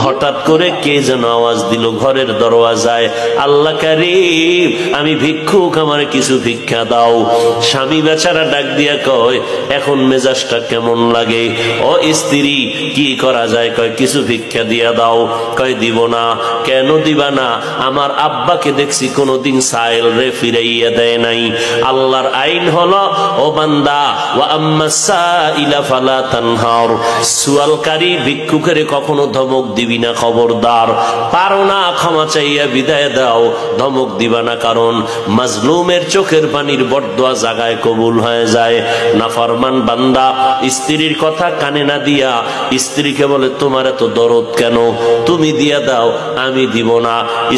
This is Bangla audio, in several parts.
হঠাৎ করে কে যেন আওয়াজ দিল ঘরের দরওয়াজায়, আল্লাহ কারীম আমি ভিক্ষুক, আমার কিছু ভিক্ষা দাও। স্বামী বেচারা ডাক দিয়া কয়, এখন মেজাজটা কেমন লাগে? ও স্ত্রী কি করা যায়? কয় কিছু ভিক্ষা দিয়া দাও। কয় দিব না। কেন দিবা না? আমার আব্বাকে দেখছি কোনদিন সাইল রে ফিরাইয়া দেয় নাই। আল্লাহর আইন হলো, ও বান্দা, ওয়া আম্মাস সাইলা ফালা তানহার, সুয়ালকারী ভিক্ষুকের কখনো ধমক দিবি না, খবরদার। পারো না ক্ষমা চাইয়া বিদায় দাও, ধমক দিবা না, কারণ মাজলুমের চোখের পানির বরদোয়া জাগায় কবুল হয়ে যায়। নাফরমান বান্দা স্ত্রীর কথা কানে না দিয়া স্ত্রীকে বলে, তোমার এত দরদ কেন? তুমি দিয়া দাও। আমি দিব না।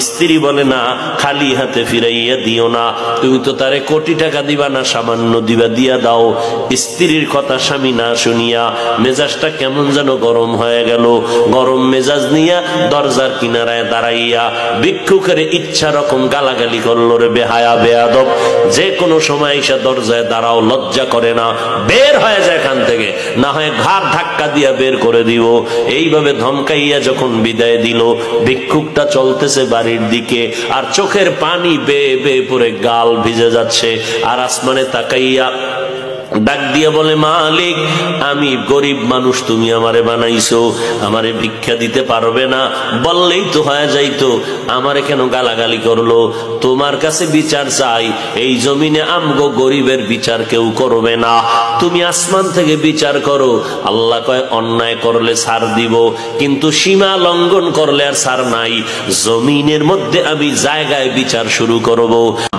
স্ত্রী বলে, না, খালি হাতে ফিরাইয়া দিও না, তুমি তো তারে কোটি টাকা দিবা না, সামান্য দিবা, দিয়া দাও। স্ত্রীর কথা স্বামী না শুনিয়া মেজাজটা কেমন যেন গরম হয়ে গেল। গরম মেজাজ নিয়া দরজার কিনারায় দাঁড়াইয়া ভিক্ষুকের ইচ্ছা রকম গালাগালি করলো, রে বেহায়া বেয়াদব, যে কোনো সময় এসে দরজায় দাঁড়াও, লজ্জা করে না? বের হয়ে যায় এখান থেকে, না হয় ঘাড় ধাক্কা দিয়া বের করে দিব। এইভাবে ধমকাইয়া যখন বিদায় দিল, ভিক্ষুকটা চলতেছে বাড়ির দিকে, আর চোখের পানি বেয়ে বেয়ে পড়ে গাল ভিজে যাচ্ছে। আর আসমানে তাকাইয়া ডাক দিয়ে বলে, মালিক আমি গরিব মানুষ, তুমি আমারে বানাইছো, আমারে ভিক্ষা দিতে পারবে না? বললেই তো হয়ে যাইতো, আমারে কেন গালাগালি করলো? তোমার কাছে বিচার চাই, এই জমিনে আমগো গরিবের বিচার কেউ করবে না, তুমি আসমান থেকে বিচার করো। আল্লাহ কয়, অন্যায় করলে ছাড় দিব, কিন্তু সীমা লঙ্ঘন করলে আর ছাড় নাই। জমিনের মধ্যে আমি জায়গায় বিচার শুরু করব।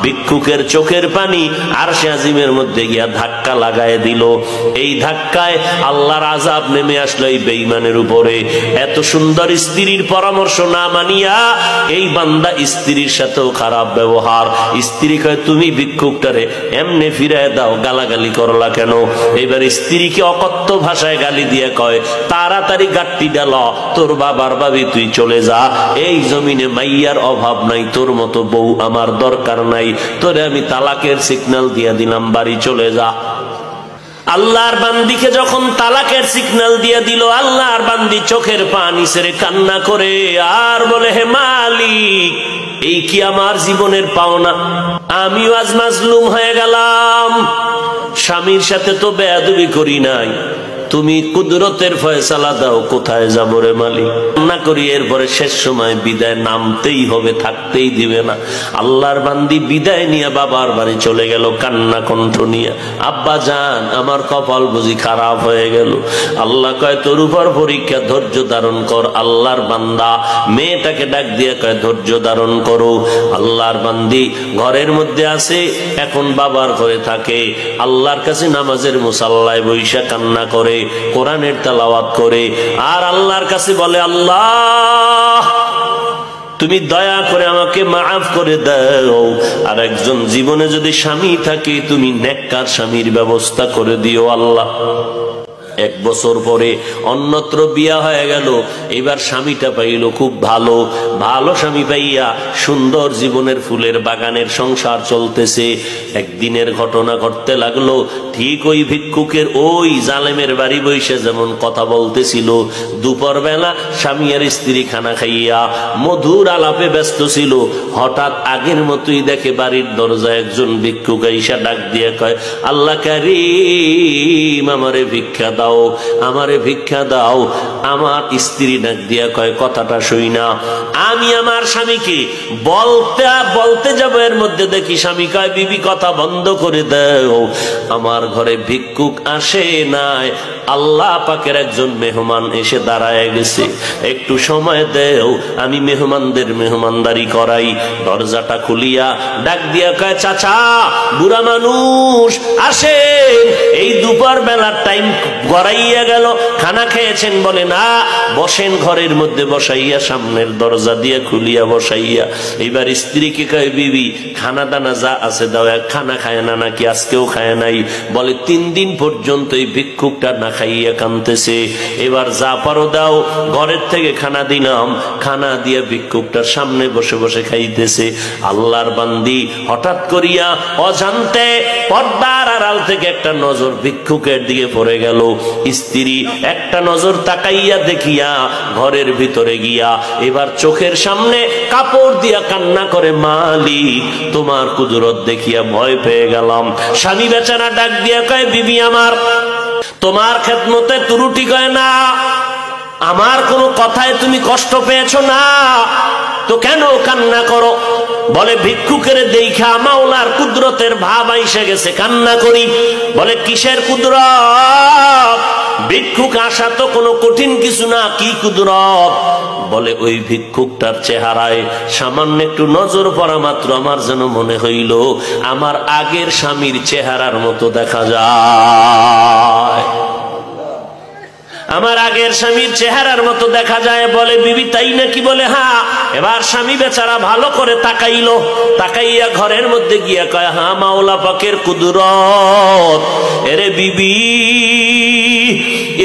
ভিক্ষুকের চোখের পানি আরশে আজিমের মধ্যে গিয়া ধাক্কা লাগায় দিল। এই ধাক্কায় আল্লাহর আযাব নেমে আসলো এই বেঈমানের উপরে। এত সুন্দর স্ত্রীর পরামর্শ না মানিয়া এই বান্দা স্ত্রীর সাথেও খারাপ ব্যবহার। স্ত্রী কয়, তুমি ভিক্ষুকটারে এমনি ফিরায় দাও, গালাগালি করলা কেন? এবার স্ত্রীকে অকথ্য ভাষায় গালি দিয়ে কয়, তাড়াতাড়ি গাট্টি ডাল, তোর বাবার বাবি তুই চলে যা, এই জমিনে মাইয়ার অভাব নাই, তোর মতো বউ আমার দরকার নাই, তোরে আমি তালাকের সিগন্যাল দিয়ে দিলাম, বাড়ি চলে যা। আল্লাহর বান্দিকে যখন তালাকের সিগন্যাল দিয়ে দিল, আল্লাহর বান্দি চোখের পানি ছেড়ে কান্না করে আর বলে, হে মালিক, এই কি আমার জীবনের পাওনা? আমিও আজ মাজলুম হয়ে গেলাম, স্বামীর সাথে তো বেয়াদবি করি নাই, তুমি কুদরতের ফয়সালা দাও, কোথায় যাবো রে মালিক? না করি, এরপরে শেষ সময় বিদায় নামতেই হবে, থাকতেই দিবে না। আল্লাহর বান্দি বিদায় নিয়ে বাবার বাড়ি চলে গেল, কান্না কণ্ঠ নিয়ে, আব্বা জান আমার কপাল বুঝি খারাপ হয়ে গেল। আল্লাহ কয়, তোর উপর পরীক্ষা, ধৈর্য ধারণ কর। আল্লাহর বান্দা মেয়েটাকে ডাক দিয়ে কয়, ধৈর্য ধারণ করো। আল্লাহর বান্দি ঘরের মধ্যে আছে, এখন বাবার ঘরে থাকে, আল্লাহর কাছে নামাজের মুসাল্লায় বৈশা কান্না করে, কোরআনের তেলাওয়াত করে, আর আল্লাহর কাছে বলে, আল্লাহ তুমি দয়া করে আমাকে মাফ করে দাও। আর একজন জীবনে যদি স্বামী থাকে, তুমি নেককার স্বামীর ব্যবস্থা করে দিও আল্লাহ। 1 বছর পরে অন্যত্র বিয়া হয়ে গেল। এবার স্বামীটা পাইল খুব ভালো, ভালো স্বামী পাইয়া সুন্দর জীবনের ফুলের বাগানের সংসার চলতেছে। একদিনের ঘটনা ঘটতে লাগলো, ঠিক ওই ভিক্ষুকের ওই জালেমের বাড়ি বসে যেমন কথা বলতেছিল, দুপুর বেলা স্বামী আর স্ত্রী খানা খাইয়া মধুর আলাপে ব্যস্ত ছিল, হঠাৎ আগের মতোই দেখে বাড়ির দরজায় একজন ভিক্ষুক আইসা ডাক দিয়ে কয়, আল্লাহ কারীম আমারে ভিক্ষা দাও, আমারে ভিক্ষা দাও। আমার স্ত্রী ডাক দিয়া কয়, কথাটা শুই না। আমি আমার স্বামীকে বলতে বলতে যাব, এর মধ্যে দেখি স্বামী কয়, বিবি কথা বন্ধ করে দাও, আমার ঘরে ভিক্ষুক আসে নাই, আল্লাহ পাকের একজন মেহমান এসে দাঁড়ায় গেছে, একটু সময় দেও, আমি মেহমানদের মেহমানদারি করাই। দরজাটা খুলিয়া ডাক দিয়া কয়, চাচা বুড়া মানুষ আসেন, এই দুপুর বেলার টাইম গড়াইয়া গেল, খানা খেয়েছেন? বলে না, বসেন, ঘরের মধ্যে বসাইয়া, সামনের দরজা দিয়ে খুলিয়া বসাইয়া। এবার স্ত্রীকে কয়, বিবি খানা দানা যা আছে দাও। খানা খায় না নাকি? আজকেও খায় নাই। বলে 3 দিন পর্যন্ত এই ভিক্ষুকটা না খাইয়া কাঁদতেছে, এবার যা পারো দাও। ঘরের থেকে খানা দিলাম, খানা দিয়ে ভিক্ষুকটার সামনে বসে বসে খাইতেছে। আল্লাহর বান্দি হঠাৎ করিয়া অজান্তে পর্দার আড়াল থেকে একটা নজর ভিক্ষুকের দিকে পড়ে গেল। স্ত্রী একটা নজর তাকাইয়া দেখিয়া ঘরের ভিতরে গিয়া এবার চোখের সামনে কাপড় দিয়া কান্না করে, মালিক তোমার কুদরত দেখিয়া ভয় পেয়ে গেলাম। স্বামী বেচারা ডাক দিয়া কয়, বিবি আমার, তোমার খেদমতে ত্রুটি কয় না, আমার কোনো কথায় তুমি কষ্ট পেয়েছো না তো কেন কান্না করো? বলে ভিক্ষুকের দেখা মাওলার কুদরতের ভাব আইসা গেছে, কান্না করি। বলে কিসের কুদরত? ভিক্ষুক আসা তো কোনো কঠিন কিছু না, কি কুদরত? বলে ওই ভিক্ষুকটার চেহারায় সামান্য একটু নজর পড়া মাত্র আমার যেন মনে হইল আমার আগের স্বামীর চেহারার মতো দেখা যায়, আমার আগের স্বামীর চেহারার মতো দেখা যায়। বলে বিবি তাই নাকি? বলে হ্যাঁ। এবার স্বামী বেচারা ভালো করে তাকাইলো, তাকাইয়া ঘরের মধ্যে গিয়া কয়, হ্যাঁ মাওলা পাকের কুদরত। এরে বিবি,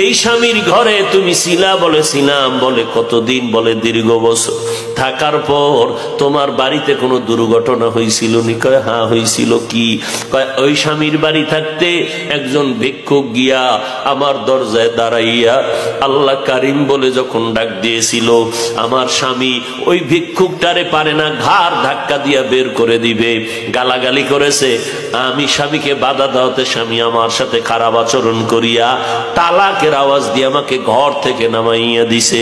এই স্বামীর ঘরে তুমি ছিলা? বলে ছিলাম। বলে কতদিন? বলে দীর্ঘ বছর। থাকার পর তোমার বাড়িতে কোনো দুর্ঘটনা হয়েছিল নি? কয় হ্যাঁ হয়েছিল। কি? কয় ওই স্বামীর বাড়ি থাকতে একজন ভিক্ষুক গিয়া আমার দরজায় দাঁড়াইয়া আল্লাহ কারিম বলে যখন ডাক দিয়েছিল, আমার স্বামী ওই ভিক্ষুকটারে পারে না ঘাড় ধাক্কা দিয়া বের করে দিবে, গালাগালি করেছে। আমি স্বামীকে বাধা দেওয়াতে স্বামী আমার সাথে খারাপ আচরণ করিয়া তালাকের আওয়াজ দিয়ে আমাকে ঘর থেকে নামাইয়া দিছে।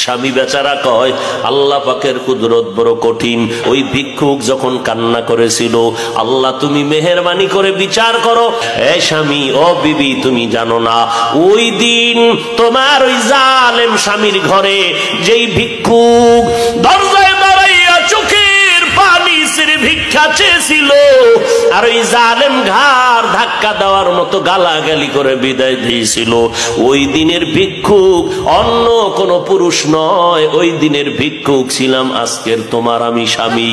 স্বামী বেচারা কয়, আল্লাহ পাকের কুদরত বড় কঠিন। ওই ভিক্ষুক যখন কান্না করেছিল, আল্লাহ তুমি মেহেরবানি করে বিচার করো। এ স্বামী, ও বিবি, তুমি জানো না ওই দিন তোমার ওই জালেম স্বামীর ঘরে যেই ভিক্ষুক দরজায় দাঁড়াইয়া চোখের পানি ছেড়ে ভিক্ষা চেয়েছিল, আর ওই জালেম ঘাড় ধাক্কা দেওয়ার মতো গালাগালি করে বিদায় দিয়েছিল, ওই দিনের ভিক্ষুক অন্য কোন পুরুষ নয়, ওই দিনের ভিক্ষুক ছিলাম আজকের তোমার আমি স্বামী।